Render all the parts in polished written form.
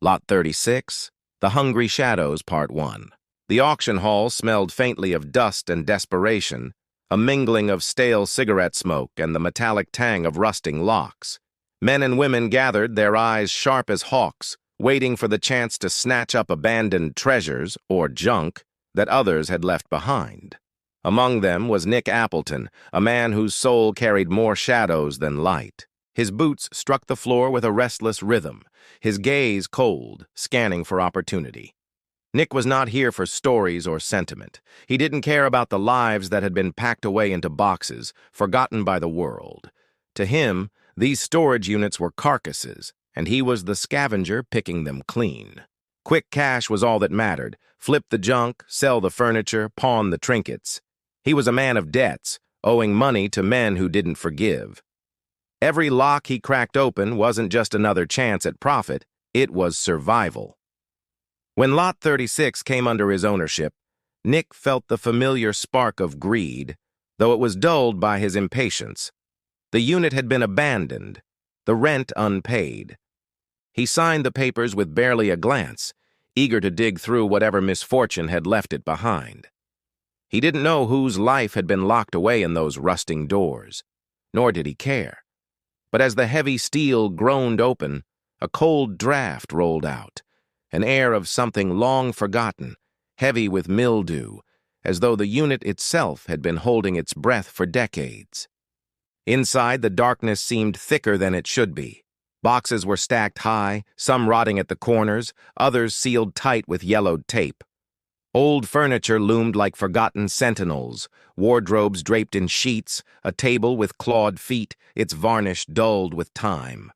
Lot 36, The Hungry Shadows, Part 1. The auction hall smelled faintly of dust and desperation, a mingling of stale cigarette smoke and the metallic tang of rusting locks. Men and women gathered, their eyes sharp as hawks, waiting for the chance to snatch up abandoned treasures, or junk, that others had left behind. Among them was Nick Appleton, a man whose soul carried more shadows than light. His boots struck the floor with a restless rhythm, his gaze cold, scanning for opportunity. Nick was not here for stories or sentiment. He didn't care about the lives that had been packed away into boxes, forgotten by the world. To him, these storage units were carcasses, and he was the scavenger picking them clean. Quick cash was all that mattered. Flip the junk, sell the furniture, pawn the trinkets. He was a man of debts, owing money to men who didn't forgive. Every lock he cracked open wasn't just another chance at profit, it was survival. When Lot 36 came under his ownership, Nick felt the familiar spark of greed, though it was dulled by his impatience. The unit had been abandoned, the rent unpaid. He signed the papers with barely a glance, eager to dig through whatever misfortune had left it behind. He didn't know whose life had been locked away in those rusting doors, nor did he care. But as the heavy steel groaned open, a cold draft rolled out, an air of something long forgotten, heavy with mildew, as though the unit itself had been holding its breath for decades. Inside, the darkness seemed thicker than it should be. Boxes were stacked high, some rotting at the corners, others sealed tight with yellowed tape. Old furniture loomed like forgotten sentinels, wardrobes draped in sheets, a table with clawed feet, its varnish dulled with time.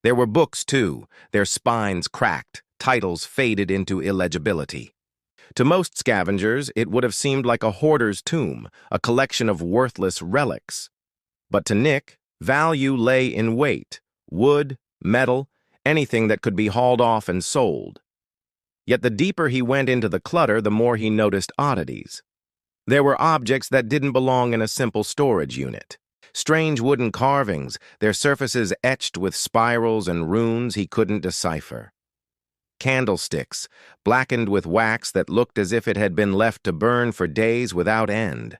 There were books, too, their spines cracked, titles faded into illegibility. To most scavengers, it would have seemed like a hoarder's tomb, a collection of worthless relics. But to Nick, value lay in weight, wood, metal, anything that could be hauled off and sold. Yet the deeper he went into the clutter, the more he noticed oddities. There were objects that didn't belong in a simple storage unit. Strange wooden carvings, their surfaces etched with spirals and runes he couldn't decipher. Candlesticks, blackened with wax that looked as if it had been left to burn for days without end.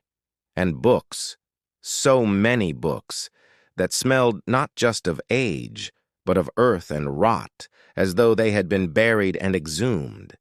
And books, so many books, that smelled not just of age, but of earth and rot, as though they had been buried and exhumed.